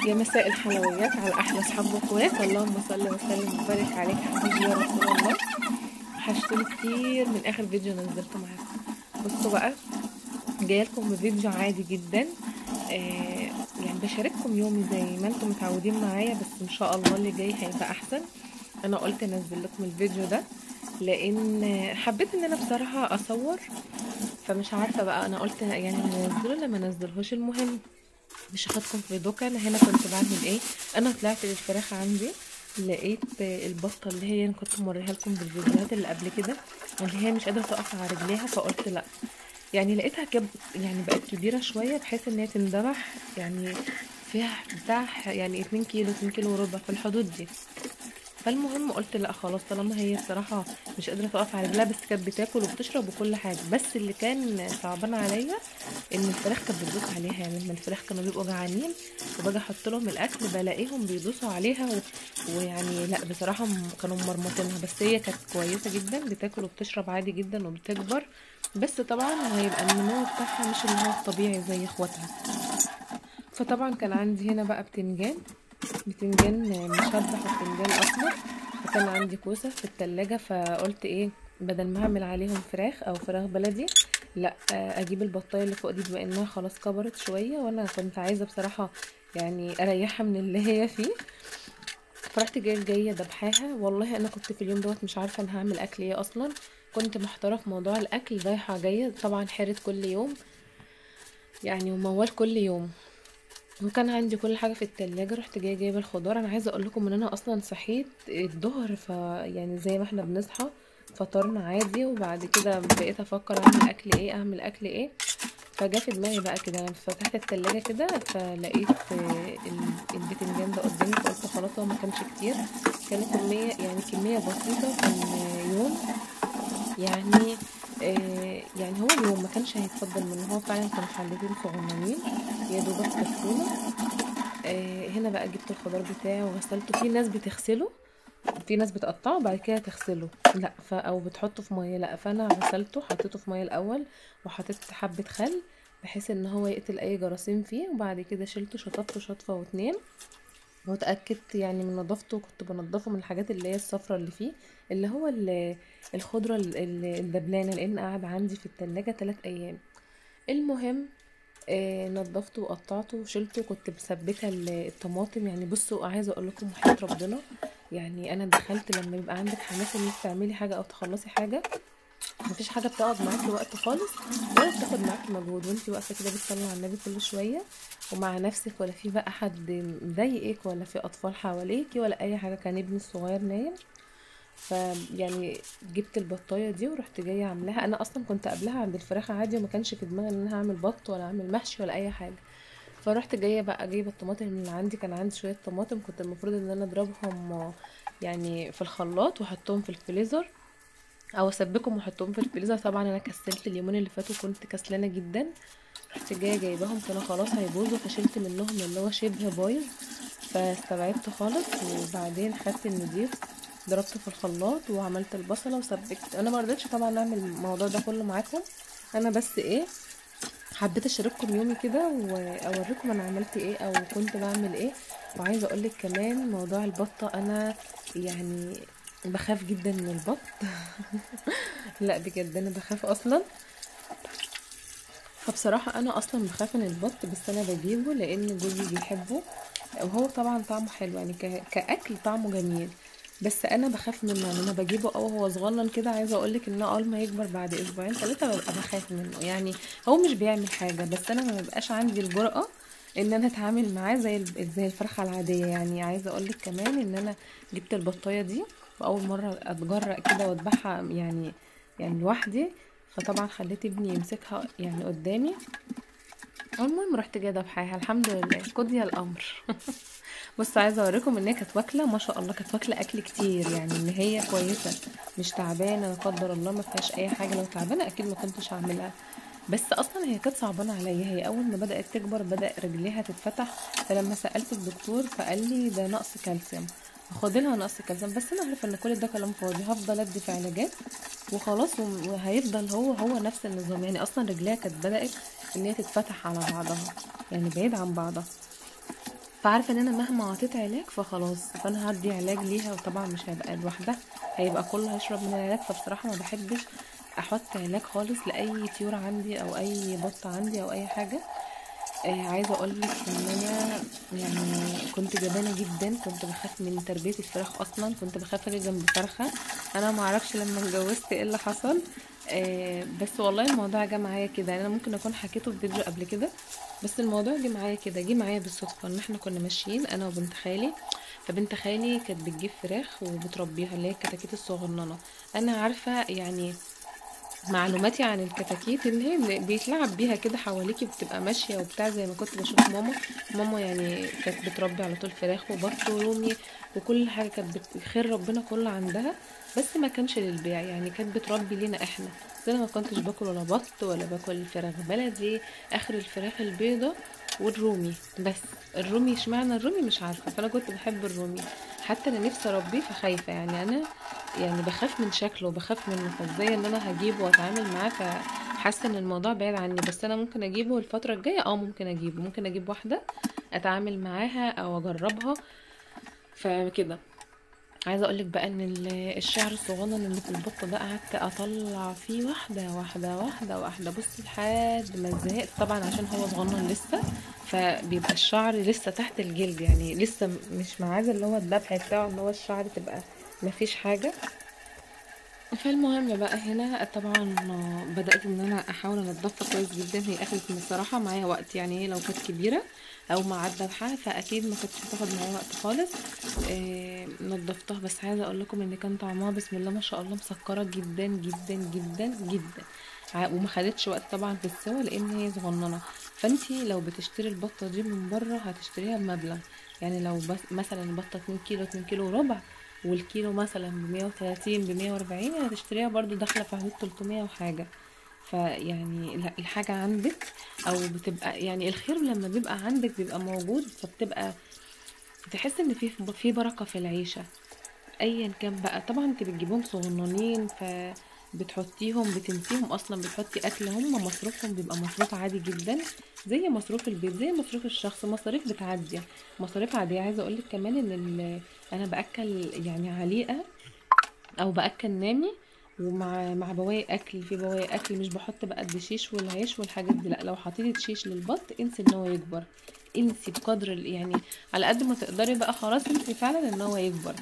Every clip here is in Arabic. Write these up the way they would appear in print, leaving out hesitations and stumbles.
يا مساء الحلويات على احلى اصحاب واخوات، اللهم صل وسلم وبارك عليك حبيبي يا رسول الله. وحشتوني كتير من اخر فيديو نزلته معاكم. بصوا بقى، جايه لكم بفيديو عادي جدا. يعني بشارككم يومي زي ما انتم متعودين معايا، بس ان شاء الله اللي جاي هيبقى احسن. انا قلت انزل لكم الفيديو ده لان حبيت ان انا بصراحه اصور، فمش عارفه بقى انا قلت يعني انزله ولا ما انزلهوش. المهم مش هاخدكم في دوكا. انا هنا كنت بعمل ايه؟ انا طلعت للفراخ عندي، لقيت البطه اللي هي انا كنت موريها لكم بالفيديوهات اللي قبل كده، اللي هي مش قادره تقف على رجليها. فقلت لا، يعني لقيتها يعني بقت كبيره شويه بحيث ان هي تندبح، يعني فيها بتاع يعني 2 كيلو 2 كيلو وربع في الحدود دي. فالمهم قلت لا خلاص، طالما هي الصراحه مش قادره تقف على رجلها، بس كانت بتاكل وبتشرب وكل حاجه. بس اللي كان صعبان عليا ان الفراخ كانت بتدوس عليها. يعني لما الفراخ كانوا بيبقوا جعانين وباجي احط لهم الاكل بلاقيهم بيدوسوا عليها ويعني لا بصراحه كانوا مرمطينها. بس هي كانت كويسه جدا، بتاكل وبتشرب عادي جدا وبتكبر. بس طبعا هيبقى النمو بتاعها مش اللي هو الطبيعي زي اخواتها. فطبعا كان عندي هنا بقى بتنجان مشبح وبتنجان اسمر، وكان عندي كوسه في التلاجة. فقلت ايه، بدل ما اعمل عليهم فراخ او فراخ بلدي، لا اجيب البطايه اللي فوق دي بما انها خلاص كبرت شويه، وانا كنت عايزه بصراحه يعني اريحها من اللي هي فيه. فرحت جايه دبحاها. والله انا كنت في اليوم دوت مش عارفه انا هعمل اكل ايه اصلا. كنت محتاره في موضوع الاكل، رايحه جايه طبعا حارت كل يوم يعني، وموال كل يوم. وكان عندي كل حاجه في التلاجة. رحت جايبه الخضار. انا عايزه اقول لكم ان انا اصلا صحيت الظهر، يعني زي ما احنا بنصحى فطرنا عادي، وبعد كده بقيت افكر اعمل اكل ايه. فجا في دماغي بقى كده، انا فتحت التلاجة كده فلقيت البتنجان ده قدامي. فقلت خلاص، هو ما كانش كتير، كان كمية بسيطة في اليوم يعني. يعني هو اليوم ما كانش هيتفضل منه، هو فعلا كانوا حلتين صغننين يا دوبك كفونا. هنا بقى جبت الخضار بتاعي وغسلته. في ناس بتغسله، في ناس بتقطعه وبعد كده تغسله، لا او بتحطه في ميه. لا، فانا غسلته، حطيته في ميه الاول وحطيت حبه خل بحيث ان هو يقتل اي جراثيم فيه. وبعد كده شلته شطفته شطفه واتنين، واتاكدت يعني من نظافته. كنت بنضفه من الحاجات اللي هي الصفرة اللي فيه، اللي هو الخضره الدبلانه، لان قاعد عندي في التلاجة 3 ايام. المهم نضفته وقطعته وشلته. كنت مثبته الطماطم. يعني بصوا، عايزه اقول لكم وحياة ربنا، يعني انا دخلت لما يبقى عندك حماس انك تعملي حاجه او تخلصي حاجه، مفيش حاجه بتقعد معاكي وقت خالص، ولا بتاخد معاكي مجهود، وانتي واقفه كده بتصلي على النبي كل شويه ومع نفسك، ولا في بقى حد مضايقك، ولا في اطفال حواليكي، ولا اي حاجه. كان ابني الصغير نايم. فيعني جبت البطايه دي ورحت جايه عاملاها. انا اصلا كنت قبلها عند الفراخ عادي، وما كانش في دماغي ان انا هعمل بط ولا اعمل محشي ولا اي حاجه. فرحت جايه بقى جايبه الطماطم اللي عندي. كان عندي شويه طماطم، كنت المفروض ان انا اضربهم يعني في الخلاط واحطهم في الفريزر، او اسبكهم واحطهم في الفريزر. طبعا انا كسلت اليومين اللي فاتوا، كنت كسلانه جدا. رحت جايباهم كانوا خلاص هيبوظوا، فشلت منهم اللي هو شبه بايظ. فاستبعدت خالص، وبعدين خدت النضيف ضربته في الخلاط وعملت البصله وسبكت. انا ما رضيتش طبعا اعمل الموضوع ده كله معاكم، انا بس ايه، حبيت اشارككم يومي كده واوريكم انا عملت ايه او كنت بعمل ايه. وعايزه اقولك كمان موضوع البطه، انا يعني بخاف جدا من البط. لا بجد انا بخاف اصلا. فبصراحه انا اصلا بخاف من البط، بس انا بجيبه لان جوزي بيحبه، وهو طبعا طعمه حلو يعني كاكل طعمه جميل. بس انا بخاف منه، يعني انا بجيبه او هو صغنن كده. عايزه اقولك ان اول ما يكبر بعد اسبوعين 3 ببقى بخاف منه. يعني هو مش بيعمل حاجه، بس انا ما بيبقاش عندي الجرأة ان انا اتعامل معاه زي الفرخه العاديه. يعني عايزه اقولك كمان ان انا جبت البطايه دي واول مره اتجرأ كده واذبحها يعني لوحدي. فطبعا خليت ابني يمسكها يعني قدامي. المهم رحت جايه ذبحاها، الحمد لله قضي الامر. بص، عايزه اوريكم ان هي كانت واكله ما شاء الله، كانت واكله اكل كتير، يعني ان هي كويسه مش تعبانه لا قدر الله، ما فيهاش اي حاجه. لو تعبانه اكيد ما كنتش هعملها. بس اصلا هي كانت صعبانه عليا. هي اول ما بدات تكبر بدا رجليها تتفتح. فلما سالت الدكتور فقال لي ده نقص كالسيوم، هاخد لها نقص كالسيوم. بس انا عارفه ان كل ده كلام فاضي، هفضل ادي في علاجات وخلاص، وهيفضل هو نفس النظام. يعني اصلا رجليها كانت بدات ان هي تتفتح على بعضها، يعني بعيد عن بعضها. فعارفه ان انا مهما عطيت علاج فخلاص، فانا هدي علاج ليها، وطبعا مش هيبقى لوحدها، هيبقى كله هيشرب من العلاج. فبصراحه ما بحبش احط علاج خالص لاي طيور عندي او اي بط عندي او اي حاجه. عايزه اقول لك ان انا يعني كنت جبانه جدا، كنت بخاف من تربيه الفراخ اصلا، كنت بخاف اجي جنب فرخه. انا ما اعرفش لما اتجوزت ايه اللي حصل. بس والله الموضوع جه معايا كده، يعني انا ممكن اكون حكيته في فيديو قبل كده، بس الموضوع جه معايا كده، جه معايا بالصدفه ان احنا كنا ماشيين انا وبنت خالي. فبنت خالي كانت بتجيب فراخ وبتربيها، اللي هي الكتاكيت الصغننه. انا عارفه يعني معلوماتي عن الكتاكيت ان هي بيتلعب بيها كده حواليكي، بتبقى ماشيه وبتاع، زي ما كنت بشوف ماما يعني كانت بتربي على طول فراخ وبط ورومي وكل حاجه، كانت خير ربنا كله عندها. بس ما كانش للبيع، يعني كانت بتربي لينا احنا. بس انا ما كنتش باكل ولا بط ولا باكل فراخ بلدي، اخر الفراخ البيضه والرومي بس. الرومي اشمعنى الرومي مش عارفه، فانا كنت بحب الرومي. حتى انا نفسي اربيه فخايفه، يعني انا يعني بخاف من شكله وبخاف منه، فازاي ان انا هجيبه واتعامل معاه، فحاسه ان الموضوع بعيد عني. بس انا ممكن اجيبه الفتره الجايه، ممكن اجيبه، ممكن اجيب واحده اتعامل معاها او اجربها. فكده عايزه اقولك بقى ان الشعر الصغنن اللي في البطه ده قعدت اطلع فيه واحده واحده واحده واحده، بصي لحد ما زهقت طبعا عشان هو صغنن لسه، فبيبقى الشعر لسه تحت الجلد، يعني لسه مش معاه اللي هو الذبح بتاعه ان هو الشعر تبقى مفيش حاجه. فالمهم بقى هنا طبعا بدأت ان انا احاول انضفها كويس جدا. هي اخدت من الصراحة معايا وقت، يعني هي لو كانت كبيرة او مع الذبحة فاكيد ما كانتش هتاخد معايا وقت خالص. نضفتها، بس عايزة اقول لكم ان كان طعمها بسم الله ما شاء الله مسكرة جدا جدا جدا جدا. وما خدتش وقت طبعا في السوا لان هي صغننة. فانتي لو بتشتري البطة دي من بره هتشتريها بمبلغ، يعني لو بس مثلا البطة 2 كيلو 2 كيلو وربع، والكيلو مثلا ب130 ب140، هتشتريها برضو داخلة في حدود 300 وحاجة. فيعني لا، الحاجة عندك او بتبقى يعني الخير لما بيبقى عندك بيبقى موجود، فبتبقى تحس ان في بركة في العيشة. ايا كان بقى، طبعا انت بتجيبهم صغننين بتحطيهم بتنسيهم اصلا، بتحطي اكل، هم مصروفهم بيبقى مصروف عادي جدا زي مصروف البيت زي مصروف الشخص، مصاريف بتعدي، مصاريف عادية. عايزة اقولك كمان ان انا باكل يعني عليقة او باكل نامي، ومع بواقي اكل، في بواقي اكل مش بحط بقى الدشيش والعيش والحاجات دي، لا، لو حطيتي دشيش للبط انسي ان هو يكبر، انسي بقدر يعني على قد ما تقدري بقى، خلاص انسي فعلا ان هو يكبر.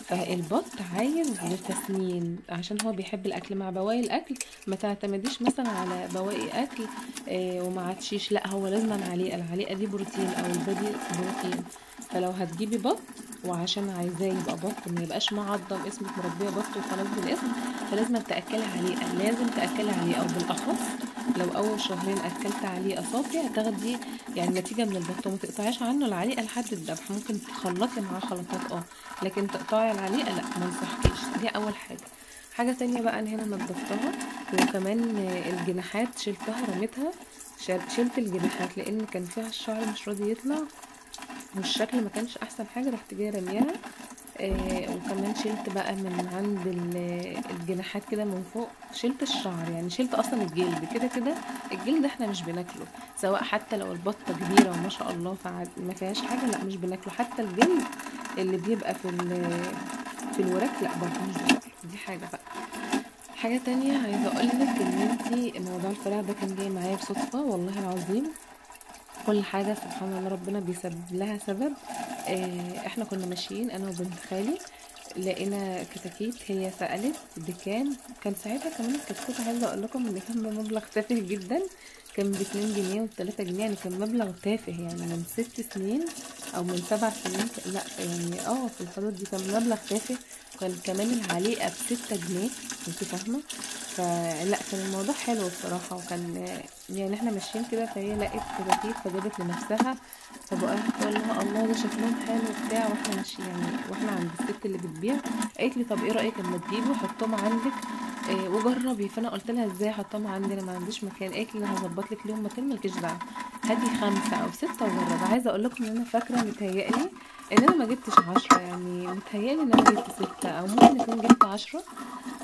فالبط عايز للتسمين عشان هو بيحب الاكل، مع بواقي الاكل ما تعتمديش مثلا على بواقي اكل ومع تشيش، لا، هو لازم عليقه، العليقه دي بروتين او البادي بروتين. فلو هتجيبي بط وعشان عايزاه يبقى بط ما يبقاش معضم اسمك مربيه بط وخلاص بالاسم، فلازم تاكلي عليقه، لازم تاكلي عليقه، او بالاخص لو اول شهرين اكلت عليقه صافي هتاخدي يعني نتيجه من البط. وما تقطعيش عنه العليقه لحد الذبح، ممكن تخلطي معاه خلطات لكن تقطعي العليقه لا، ما انصحكيش. دي اول حاجه. حاجه تانية بقى، انا هنا نضفتها، وكمان الجناحات شلتها رميتها، شلت الجناحات لان كان فيها الشعر مش راضي يطلع والشكل ما كانش احسن حاجه، رحت جايه رميها. وكمان شلت بقى من عند الجناحات كده من فوق، شلت الشعر، يعني شلت اصلا الجلد، كده كده الجلد احنا مش بناكله، سواء حتى لو البطه كبيره وما شاء الله ما فيهاش حاجه، لا مش بناكله، حتى الجلد اللي بيبقى في الوراك لا برضه مش بناكله. دي حاجه بقى. حاجه تانية عايزه اقولك ان انتي موضوع الفراخ ده كان جاي معايا بصدفه والله العظيم، كل حاجة سبحان الله ربنا بيسبب لها سبب. احنا كنا ماشيين انا وبنت خالي، لقينا كتاكيت، هي سألت بكام، كان ساعتها كمان الكتكوت عايزة اقول لكم ان كان بمبلغ تافه جدا، كان ب2 جنيه و3 جنيه، يعني كان مبلغ تافه، يعني من 6 سنين او من 7 سنين، لا يعني في الحدود دي كان مبلغ تافه. كان كمان العليقة ب6 جنيه، انت فاهمة؟ فلا كان الموضوع حلو بصراحة، وكان يعني احنا ماشيين كده، فهي لقت كتاكيت فجابت لنفسها، فبقى تقول لها الله ده شكلهم حلو وبتاع، واحنا ماشيين يعني واحنا عند الست اللي بتبيع، قالت لي طب ايه رأيك اما تجيبي وحطهم عندك وجربي. فانا قلت لها ازاي احطهم عندي، انا ما عنديش مكان. قالت لي انا هظبط لك ليهم مكان، مالكيش دعوه، هاتي 5 أو 6 وجربي. عايزه اقول لكم ان انا فاكره متهيألي ان انا ما جبتش 10، يعني متهيألي ان انا جبت 6 او ممكن اكون جبت 10.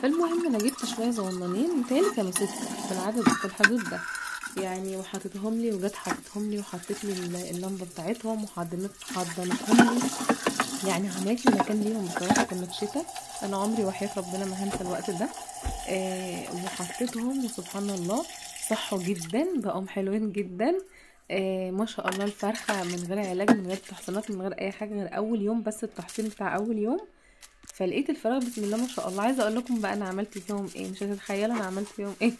فالمهم انا جبت شويه صغننين، متهيألي كانوا 6 في العدد في الحدود ده، يعني، وحطيتهم لي وجت حطيتهم لي وحطيت لي اللمبه بتاعتهم حضنتهم لي، يعني عملت لي مكان ليهم. بصراحه كنا في شتاء، انا عمري وحياة ربنا ما هنسى الوقت ده. وحطيتهم وسبحان الله صحوا جدا، بقوا حلوين جدا. ما شاء الله الفرخه من غير علاج، من غير تحصينات، من غير اي حاجه، غير اول يوم بس التحصين بتاع اول يوم. فلقيت الفراخ بسم الله ما شاء الله. عايزه اقول لكم بقى انا عملت فيهم ايه، مش هتتخيلوا انا عملت فيهم ايه.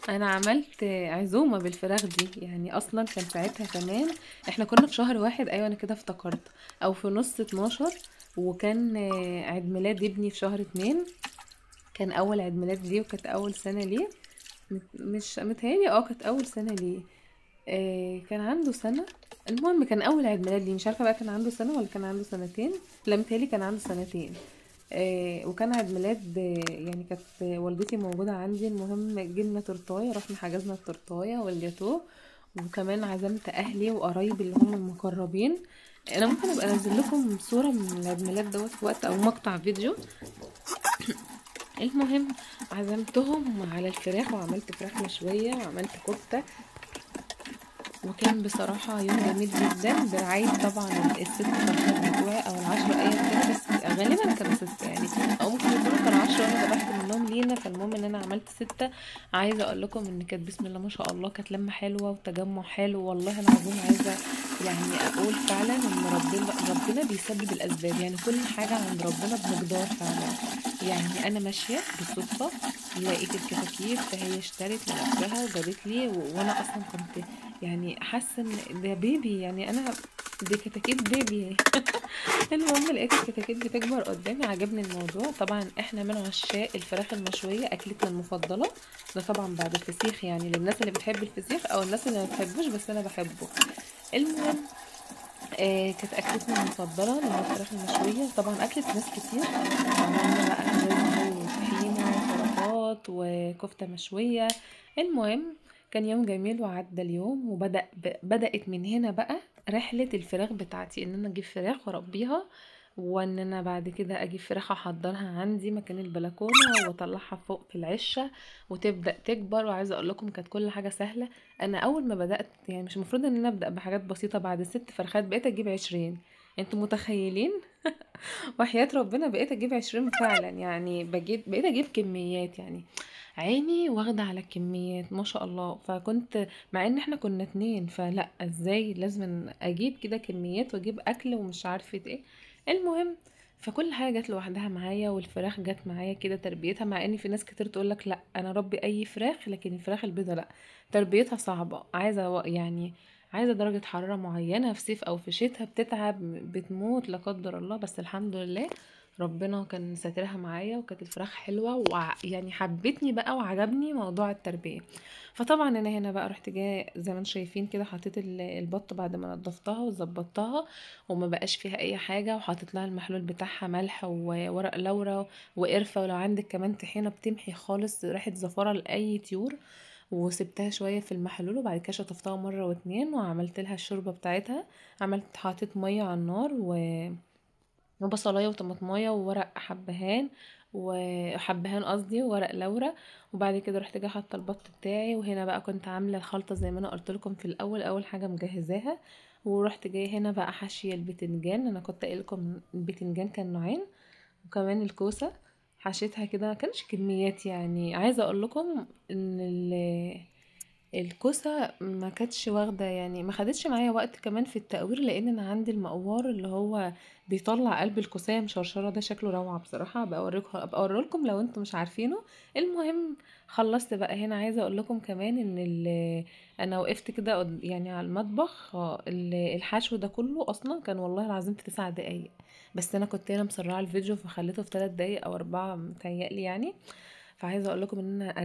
انا عملت عزومه بالفراخ دي، يعني اصلا كان ساعتها كمان احنا كنا في شهر واحد، ايوه انا كده افتكرت، او في نص 12. وكان عيد ميلاد ابني في شهر 2، كان اول عيد ميلاد ليه وكانت اول سنه ليه. مش متهيألي كانت اول سنه ليه. كان عنده سنه. المهم كان اول عيد ميلاد ليه، مش عارفه بقى كان عنده سنه ولا كان عنده سنتين. لا متهيألي كان عنده سنتين. وكان عيد ميلاد، يعني كانت والدتي موجودة عندي. المهم جبنا تورتاية، رحنا حجزنا التورتاية والجاتوه، وكمان عزمت اهلي وقرايبي اللي هم المقربين. انا ممكن ابقى انزل لكم صورة من العيد ميلاد دوت في وقت، او مقطع فيديو. المهم عزمتهم على الفراخ، وعملت فراخ مشوية وعملت كفتة، وكان بصراحة يوم جميل جدا برعاية طبعا الست فرخات بتوعي او العشرة ايا كان، بس غالبا كانوا ستة يعني، او ممكن يكونوا كانوا 10 وانا ذبحت منهم لينا. فالمهم ان انا عملت 6. عايزة اقول لكم ان كانت بسم الله ما شاء الله، كانت لمة حلوة وتجمع حلو والله العظيم. عايزة يعني اقول فعلا ان ربنا بيسبب الاسباب، يعني كل حاجة عند ربنا بمقدار فعلا. يعني انا ماشية بالصدفة لقيت الكتاكيت، فهي اشترت لنفسها وجابت لي، وانا اصلا كنت يعني حاسه ان ده بيبي، يعني انا دي كتاكيت بيبي. المهم لقيت الكتاكيت بتكبر قدامي، عجبني الموضوع. طبعا احنا من عشاق الفراخ المشويه، اكلتنا المفضله. ده طبعا بعد الفسيخ، يعني للناس اللي بتحب الفسيخ او الناس اللي ما بتحبوش، بس انا بحبه. المهم كانت اكلتنا المفضله اللي هي الفراخ المشويه، طبعا اكلت ناس كتير. عملنا بقى رز وطحينه وسلطات وكفته مشويه. المهم كان يوم جميل وعدى اليوم، بدأت من هنا بقى رحله الفراخ بتاعتي، ان انا اجيب فراخ واربيها، وان انا بعد كده اجيب فراخ احضرها عندي مكان البلكونه، واطلعها فوق في العشه وتبدا تكبر. وعايزه اقول لكم كانت كل حاجه سهله. انا اول ما بدات، يعني مش المفروض ان انا ابدا بحاجات بسيطه، بعد 6 فرخات بقيت اجيب 20. انتوا متخيلين؟ وحياة ربنا بقيت اجيب 20 فعلا، يعني بقيت اجيب كميات يعني. عيني واخدة على الكميات ما شاء الله. فكنت مع ان احنا كنا 2، فلا ازاي لازم اجيب كده كميات واجيب اكل ومش عارفة ايه. المهم فكل حاجة جت لوحدها معايا، والفراخ جت معايا كده تربيتها، مع ان في ناس كتير تقولك لا انا ربي اي فراخ، لكن الفراخ البيضة لا، تربيتها صعبة، عايزة يعني عايزة درجة حرارة معينة، في صيف او في شتاء بتتعب بتموت لا قدر الله. بس الحمد لله ربنا كان ساترها معايا، وكانت الفراخ حلوة، ويعني حبتني بقى وعجبني موضوع التربية. فطبعا انا هنا بقى رحت جايه زي ما انتم شايفين كده، حطيت البط بعد ما نضفتها وظبطتها، وما بقاش فيها اي حاجة، وحطيت لها المحلول بتاعها ملح وورق لورا وقرفة، ولو عندك كمان طحينة بتمحي خالص ريحة زفارة لأي طيور. وسبتها شوية في المحلول، وبعد كده شطفتها مرة واتنين وعملت لها الشوربة بتاعتها. حطيت مية على النار وبصلايه وطماطمايه وورق حبهان، وحبهان قصدي وورق لورا. وبعد كده رحت جايه حاطه البط بتاعي، وهنا بقى كنت عامله الخلطه زي ما انا قلت لكم في الاول، اول حاجه مجهزاها. ورحت جايه هنا بقى حاشيه البتنجان. انا كنت قايل لكم البتنجان كان نوعين، وكمان الكوسه حشيتها كده، ما كانش كميات يعني. عايزه اقول لكم ان الكوسة ما كانتش واخدة، يعني ما خدتش معايا وقت كمان في التقوير، لان انا عندي المقوار اللي هو بيطلع قلب الكوسية مشرشرة، ده شكله روعة بصراحة. ابقى اوريلكم لو انتم مش عارفينه. المهم خلصت بقى هنا. عايزة اقول لكم كمان ان انا وقفت كده يعني على المطبخ، الحشو ده كله اصلا كان والله العظيم في 9 دقايق، بس انا كنت هنا مسرعة الفيديو فخليته في 3 دقايق او 4 متهيألي يعني. فعايزه اقول لكم ان انا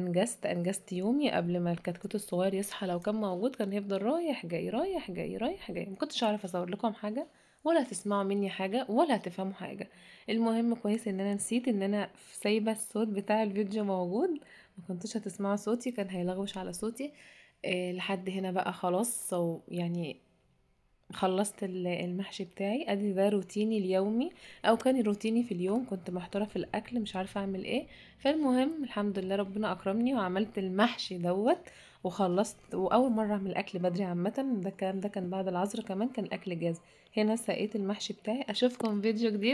انجزت يومي قبل ما الكتكوت الصغير يصحى. لو كان موجود كان هيفضل رايح جاي رايح جاي رايح جاي، ما كنتش عارفه اصور لكم حاجه، ولا هتسمعوا مني حاجه، ولا هتفهموا حاجه. المهم كويس ان انا نسيت ان انا سايبه الصوت بتاع الفيديو موجود، ما كنتش هتسمعوا صوتي، كان هيلغوش على صوتي. لحد هنا بقى خلاص، يعني خلصت المحشي بتاعي. ادي ده روتيني اليومي، او كان روتيني في اليوم. كنت محتاره في الاكل مش عارفه اعمل ايه، فالمهم الحمد لله ربنا اكرمني وعملت المحشي دوت. وخلصت. واول مره اعمل اكل بدري عامه، ده الكلام ده كان بعد العصر كمان، كان الاكل جاهز. هنا سقيت المحشي بتاعي. اشوفكم فيديو جديد.